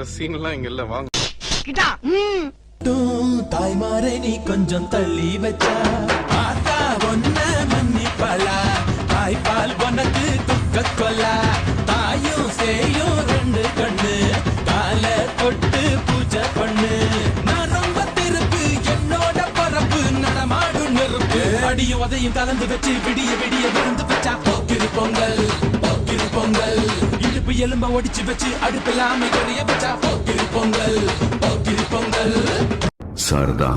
அந்த சீன்லாம் இங்க இல்ல. வாங்க தாய்மாரை நீ கொஞ்சம் தள்ளி வச்சா ஆத்தா ஒன்ன மன்னிப்பலா தாய்ப்பால் உனக்கு துக்க கொல்லா தாயும் சேயும் ரெண்டு கண்ணு கால தொட்டு பூஜை பண்ணு நான் ரொம்ப திருப்பு என்னோட பரப்பு நடமாடும் நெருப்பு அடியும் உதையும் கலந்து வச்சு விடிய விடிய விழுந்து வச்சா போக்கிரி பொங்கல் போக்கிரி பொங்கல் இடுப்பு எலும்ப ஒடிச்சு வச்சு அடுப்பில்லாம எரிய வச்சா போக்கிரி பொங்கல் போக்கிரி பொங்கல். சரதா,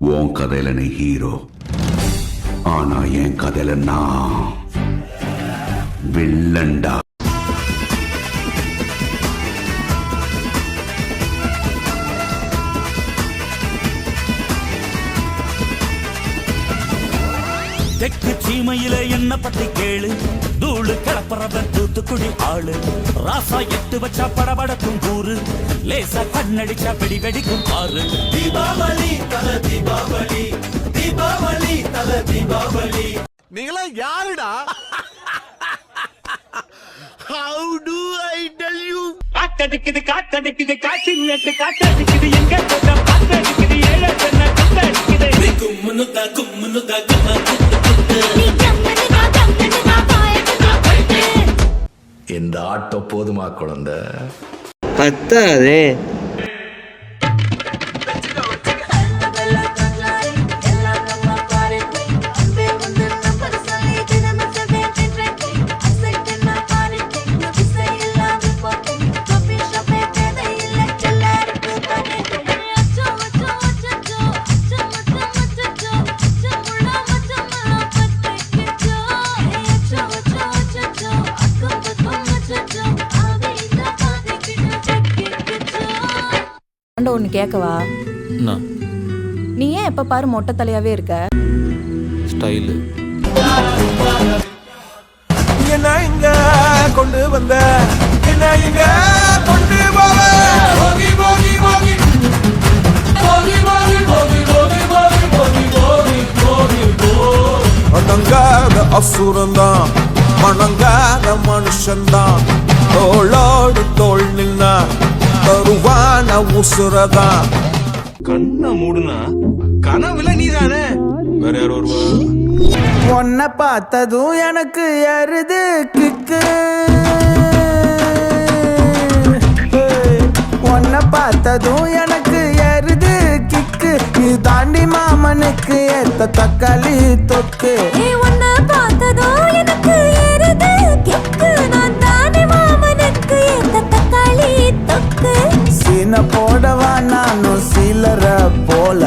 உன் கதையில நீ ஹீரோ, ஆனா என் கதையில நான் வில்லன்டா. தெற்கு சீமையில என்ன பத்தி கேளு, தூளு கிளப்புறவன் தூத்துக்குடி ஆளு, ராசா எட்டு வச்சா படபடக்கும் கூறு, லேசா கண்ணடிச்சா வெடி வெடிக்கும் ஆறு. தீபாவளி தல தீபாவளி, தீபாவளி தல தீபாவளி. நீங்களா யாருடா? How do I tell you? காத்தடிக்குது காத்தடிக்குது காற்று நட்டு காத்தடிக்குது எங்க போட்ட காத்தடிக்குது ஏழை தென்ன காத்தடிக்குது கும்முனுதா கும்முனுதா கும்மா இந்த ஆட்டோ போதுமா குழந்தை? பத்தாதே. ஒன்னு கேட்கவா? நீ ஏன் எப்ப பாரு மொட்டை தலையாவே இருக்க? ஸ்டைலு. என்ன இங்க கொண்டு வந்த, என்ன இங்க கொண்டு போவ, போகி போகி போகி போகி போகி போகி போகி போகி போகி போகி போகி. அடங்காத அசுரந்தான், மணங்காத மனுஷன்தான், தோளோடு தோள் நின்னா தருவான உசுரதான். கண்ணை மூடுனா கனவுல நீதானே, வேற யாரோ வருவா? உன்னை பார்த்ததும் எனக்கு எருது கிக்கு, உன்னை பார்த்ததும் எனக்கு எருது கிக்கு, நீ தாண்டி மாமனுக்கு ஏத்த தக்காளி தொக்கு. உன்னை பார்த்ததும் எனக்கு ஏறுது கிக்கு, நான் தாண்டி மாமனுக்கு ஏத்த தக்காளி தொக்கு. சீன போடவா நானும் சீலர போல,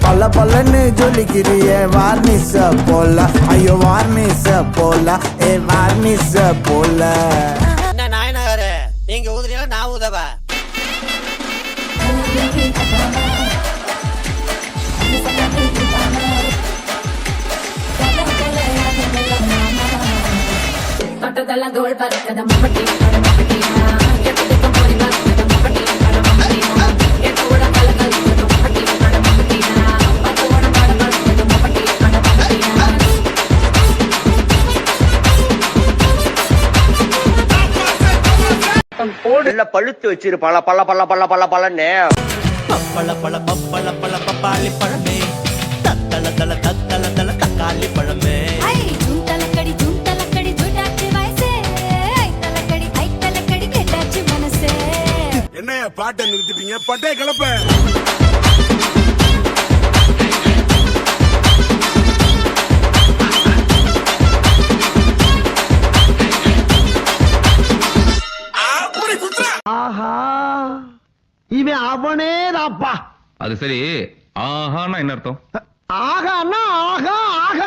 பல பலன்னு ஜொலிக்கிறிய வார்னிச போல, ஐயோ வார்னிச போல, வார்னிச போல. என்ன நாயனகாரு, நீங்க ஊதுறீங்களா நான் ஊதவா? தொட்டதெல்லாம் தோல் பறக்கத மம்பட்டி மம்பட்டி எத்தனைக்கும் போறீங்க மம்பட்டி மம்பட்டி எத்தோட கலக்கல் மம்பட்டி மம்பட்டி பத்தோட பாடங்கள் மம்பட்டி மம்பட்டி. போடுல பழுத்து வச்சிருப்பாள பல்ல பல்ல பல்ல பல்ல பல்லன்னு. பப்பள பழ பப்பள பழ பப்பாளி பழமே, தத்தள தள தத்தள தள தக்காளி பழமே. என்னைய பாட்டை நிறுத்திட்டீங்க? பட்டே கிளப்ப. ஆஹா, இவன் அவனே தான்ப்பா. அது சரி, ஆஹான்னா என்ன அர்த்தம்? ஆகான்னா ஆகா ஆக